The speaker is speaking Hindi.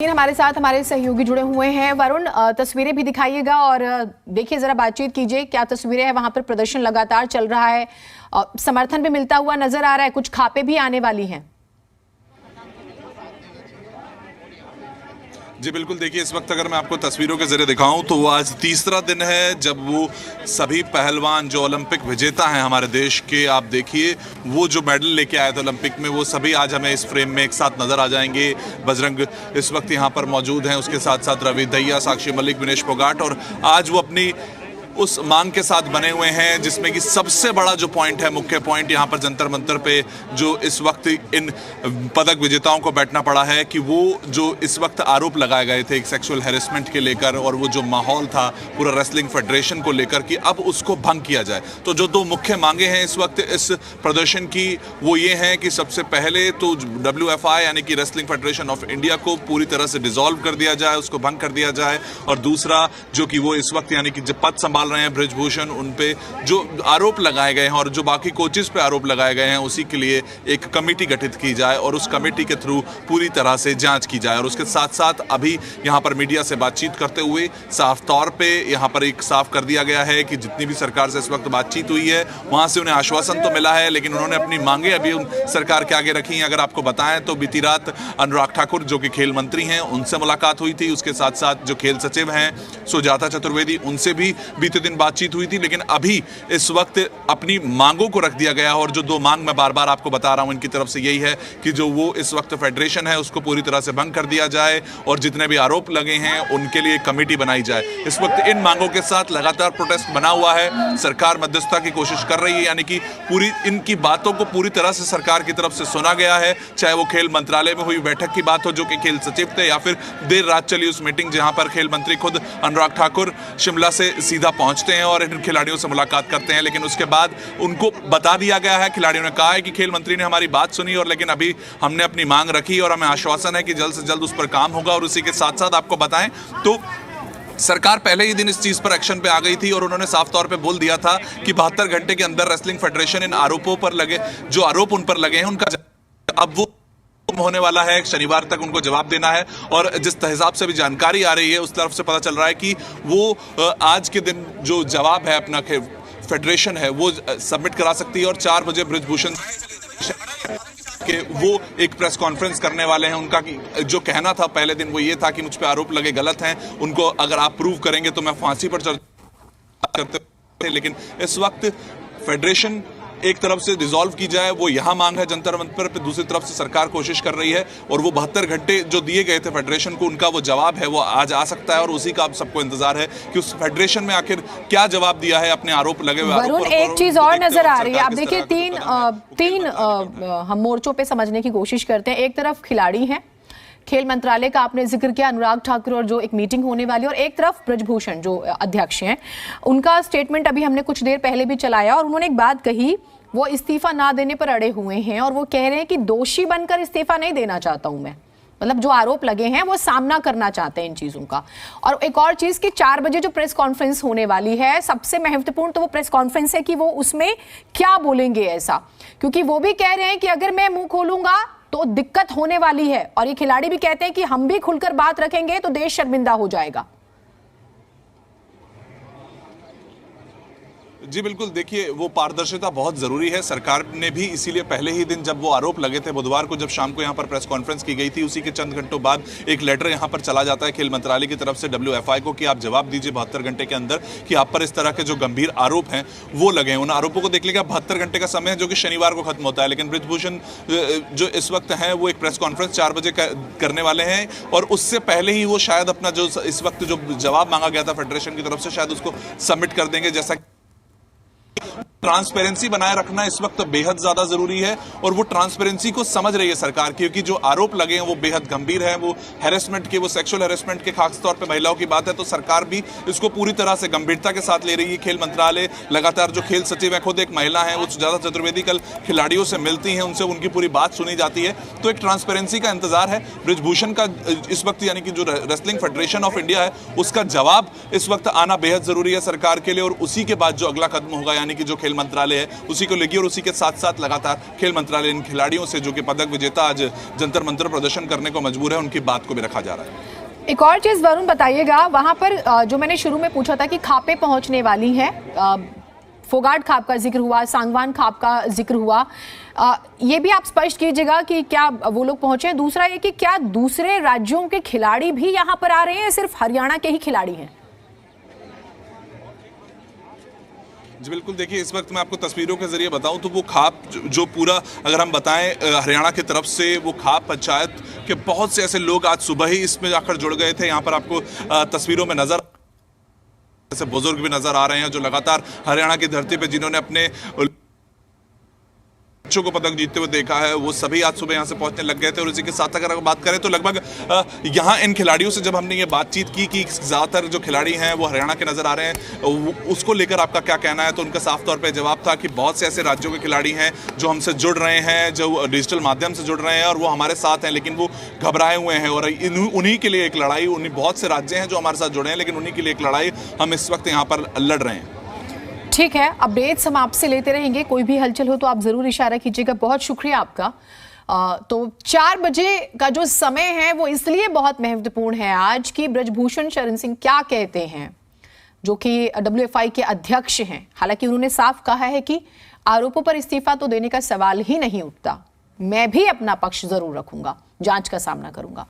हमारे साथ हमारे सहयोगी जुड़े हुए हैं। वरुण, तस्वीरें भी दिखाइएगा और देखिए जरा बातचीत कीजिए, क्या तस्वीरें हैं? वहां पर प्रदर्शन लगातार चल रहा है, समर्थन भी मिलता हुआ नजर आ रहा है, कुछ खापे भी आने वाली हैं। जी बिल्कुल, देखिए इस वक्त अगर मैं आपको तस्वीरों के जरिए दिखाऊं तो वो आज तीसरा दिन है जब वो सभी पहलवान जो ओलंपिक विजेता हैं हमारे देश के, आप देखिए वो जो मेडल लेके आए थे ओलंपिक में, वो सभी आज हमें इस फ्रेम में एक साथ नजर आ जाएंगे। बजरंग इस वक्त यहाँ पर मौजूद हैं, उसके साथ साथ रवि दहिया, साक्षी मलिक, विनेश फोगाट, और आज वो अपनी उस मांग के साथ बने हुए हैं जिसमें कि सबसे बड़ा जो पॉइंट है, मुख्य पॉइंट यहाँ पर जंतर मंतर पे जो इस वक्त इन पदक विजेताओं को बैठना पड़ा है कि वो जो इस वक्त आरोप लगाए गए थे एक सेक्सुअल हैरेसमेंट के लेकर, और वो जो माहौल था पूरा रेसलिंग फेडरेशन को लेकर कि अब उसको भंग किया जाए। तो जो दो मुख्य मांगे हैं इस वक्त इस प्रदर्शन की वो ये हैं कि सबसे पहले तो WFI यानी कि रेसलिंग फेडरेशन ऑफ इंडिया को पूरी तरह से डिसॉल्व कर दिया जाए, उसको भंग कर दिया जाए, और दूसरा जो कि वो इस वक्त यानी कि जब पद संभाल रहे हैं बृजभूषण, उन पे जो आरोप लगाए गए हैं और जो बाकी कोचेस पे आरोप लगाए गए हैं उसी के लिए एक कमेटी गठित की जाए और उस कमेटी के थ्रू पूरी तरह से जांच की जाए। और उसके साथ साथ अभी यहां पर मीडिया से बातचीत करते हुए साफ तौर पे यहां पर एक साफ कर दिया गया है कि जितनी भी सरकार से इस वक्त बातचीत हुई है वहां से उन्हें आश्वासन तो मिला है, लेकिन उन्होंने अपनी मांगे अभी सरकार के आगे रखी हैं। अगर आपको बताएं तो बीती रात अनुराग ठाकुर जो कि खेल मंत्री हैं उनसे मुलाकात हुई थी, उसके साथ साथ जो खेल सचिव हैं सुजाता चतुर्वेदी, उनसे भी बीते दिन बातचीत हुई थी। लेकिन अभी इस वक्त अपनी मांगों को रख दिया गया है, और जो दो मांग मैं बार बार आपको बता रहा हूं इनकी तरफ से यही है कि जो वो इस वक्त फेडरेशन है उसको पूरी तरह से भंग कर दिया जाए और जितने भी आरोप लगे हैं उनके लिए कमेटी बनाई जाए। इस वक्त इन मांगों के साथ लगातार प्रोटेस्ट बना हुआ है, सरकार मध्यस्थता की कोशिश कर रही है, यानी कि पूरी इनकी बातों को पूरी तरह से सरकार की तरफ से सुना गया है, चाहे वो खेल मंत्रालय में हुई बैठक की बात हो जो कि खेल सचिव थे, या फिर देर रात चली उस मीटिंग जहां पर खेल मंत्री खुद अनुराग ठाकुर शिमला से सीधा पहुंचते हैं और इन खिलाड़ियों से मुलाकात करते हैं। लेकिन उसके बाद उनको बता दिया गया है, खिलाड़ियों ने कहा है कि खेल मंत्री ने हमारी बात सुनी और लेकिन अभी हमने अपनी मांग रखी और हमें आश्वासन है कि जल्द से जल्द उस पर काम होगा। और उसी के साथ साथ आपको बताएं तो सरकार पहले ही दिन इस चीज पर एक्शन पे आ गई थी और उन्होंने साफ तौर पे बोल दिया था कि 72 घंटे के अंदर रेसलिंग फेडरेशन इन आरोपों पर लगे, जो आरोप उन पर लगे हैं उनका अब वो होने वाला है, शनिवार तक उनको जवाब देना है। और जिस हिसाब से भी जानकारी आ रही है उस तरफ से पता चल रहा है कि वो आज के दिन जो जवाब है अपना फेडरेशन है वो सबमिट करा सकती है और 4 बजे बृजभूषण के वो एक प्रेस कॉन्फ्रेंस करने वाले हैं। उनका जो कहना था पहले दिन वो ये था कि मुझ पे आरोप लगे गलत हैं, उनको अगर आप प्रूव करेंगे तो मैं फांसी पर चढ़ करते थे। लेकिन इस वक्त फेडरेशन एक तरफ से डिसॉल्व की जाए वो यहां मांग है जंतर मंतर पे, दूसरी तरफ से सरकार कोशिश कर रही है और वो 72 घंटे जो दिए गए थे फेडरेशन को उनका वो जवाब है वो आज आ सकता है। और उसी का आप सबको इंतजार है कि उस फेडरेशन में आखिर क्या जवाब दिया है अपने आरोप लगे हुए। वरुण, एक चीज और नजर आ रही है, आप देखिए तीन हम मोर्चों पे समझने की कोशिश करते हैं। एक तरफ खिलाड़ी हैं, खेल मंत्रालय का आपने जिक्र किया, अनुराग ठाकुर और जो एक मीटिंग होने वाली है, और एक तरफ बृजभूषण जो अध्यक्ष हैं उनका स्टेटमेंट अभी हमने कुछ देर पहले भी चलाया और उन्होंने एक बात कही, वो इस्तीफा ना देने पर अड़े हुए हैं और वो कह रहे हैं कि दोषी बनकर इस्तीफा नहीं देना चाहता हूं मैं, मतलब जो आरोप लगे हैं वो सामना करना चाहते हैं इन चीजों का। और एक और चीज कि 4 बजे जो प्रेस कॉन्फ्रेंस होने वाली है, सबसे महत्वपूर्ण तो वो प्रेस कॉन्फ्रेंस है कि वो उसमें क्या बोलेंगे ऐसा, क्योंकि वो भी कह रहे हैं कि अगर मैं मुंह खोलूंगा तो दिक्कत होने वाली है, और ये खिलाड़ी भी कहते हैं कि हम भी खुलकर बात रखेंगे तो देश शर्मिंदा हो जाएगा। जी बिल्कुल, देखिए वो पारदर्शिता बहुत जरूरी है। सरकार ने भी इसीलिए पहले ही दिन जब वो आरोप लगे थे बुधवार को, जब शाम को यहाँ पर प्रेस कॉन्फ्रेंस की गई थी, उसी के चंद घंटों बाद एक लेटर यहाँ पर चला जाता है खेल मंत्रालय की तरफ से WFI को कि आप जवाब दीजिए 72 घंटे के अंदर कि आप पर इस तरह के जो गंभीर आरोप हैं वो लगे हैं। उन आरोपों को देखने का 72 घंटे का समय है जो कि शनिवार को खत्म होता है। लेकिन बृजभूषण जो इस वक्त हैं वो एक प्रेस कॉन्फ्रेंस 4 बजे करने वाले हैं और उससे पहले ही वो शायद अपना जो इस वक्त जो जवाब मांगा गया था फेडरेशन की तरफ से शायद उसको सबमिट कर देंगे। जैसा ट्रांसपेरेंसी बनाए रखना इस वक्त बेहद ज्यादा जरूरी है और वो ट्रांसपेरेंसी को समझ रही है सरकार, क्योंकि जो आरोप लगे हैं वो बेहद गंभीर है, वो हैरेसमेंट के, वो सेक्सुअल हैरेसमेंट के, खासतौर पे महिलाओं की बात है, तो सरकार भी इसको पूरी तरह से गंभीरता के साथ ले रही है। खेल मंत्रालय लगातार, जो खेल सचिव है खुद एक महिला है, वो सुजाता चतुर्वेदी कल खिलाड़ियों से मिलती हैं, उनसे उनकी पूरी बात सुनी जाती है, तो एक ट्रांसपेरेंसी का इंतजार है। बृजभूषण का इस वक्त यानी कि जो रेसलिंग फेडरेशन ऑफ इंडिया है उसका जवाब इस वक्त आना बेहद जरूरी है सरकार के लिए, और उसी के बाद जो अगला कदम होगा यानी कि जो खेल मंत्रालय है उसी को लेगी, और उसी के साथ साथ लगातार खेल मंत्रालय इन खिलाड़ियों से जो कि पदक विजेता आज जंतर मंतर प्रदर्शन करने को मजबूर है, उनकी बात को भी रखा जा रहा है। एक और चीज वरुण बताइएगा, वहां पर जो मैंने शुरू में पूछा था कि खापें पहुंचने वाली हैं, फोगाट खाप का जिक्र हुआ, सांगवान खाप का जिक्र हुआ, ये भी आप स्पष्ट कीजिएगा कि क्या वो लोग पहुंचे। दूसरा ये कि क्या दूसरे राज्यों के खिलाड़ी भी यहां पर आ रहे हैं, सिर्फ हरियाणा के ही खिलाड़ी हैं? जी बिल्कुल, देखिए इस वक्त मैं आपको तस्वीरों के जरिए बताऊं तो वो खाप जो पूरा अगर हम बताएं हरियाणा की तरफ से, वो खाप पंचायत के बहुत से ऐसे लोग आज सुबह ही इसमें जाकर जुड़ गए थे। यहाँ पर आपको तस्वीरों में नजर ऐसे बुजुर्ग भी नजर आ रहे हैं जो लगातार हरियाणा की धरती पे जिन्होंने अपने बच्चों को पदक जीतते हुए देखा है, वो सभी आज सुबह यहाँ से पहुंचने लग गए थे। और इसी के साथ अगर बात करें तो लगभग यहाँ इन खिलाड़ियों से जब हमने ये बातचीत की कि ज़्यादातर जो खिलाड़ी हैं वो हरियाणा के नज़र आ रहे हैं, उसको लेकर आपका क्या कहना है, तो उनका साफ तौर पे जवाब था कि बहुत से ऐसे राज्यों के खिलाड़ी हैं जो हमसे जुड़ रहे हैं, जो डिजिटल माध्यम से जुड़ रहे हैं और वो हमारे साथ हैं, लेकिन वो घबराए हुए हैं और उन्हीं के लिए एक लड़ाई, उन्हीं बहुत से राज्य हैं जो हमारे साथ जुड़े हैं, लेकिन उन्हीं के लिए एक लड़ाई हम इस वक्त यहाँ पर लड़ रहे हैं। ठीक है, अपडेट्स हम आपसे लेते रहेंगे, कोई भी हलचल हो तो आप जरूर इशारा कीजिएगा। बहुत शुक्रिया आपका। तो 4 बजे का जो समय है वो इसलिए बहुत महत्वपूर्ण है आज की ब्रजभूषण शरण सिंह क्या कहते हैं, जो कि WFI के अध्यक्ष हैं। हालांकि उन्होंने साफ कहा है कि आरोपों पर इस्तीफा तो देने का सवाल ही नहीं उठता, मैं भी अपना पक्ष जरूर रखूंगा, जांच का सामना करूंगा।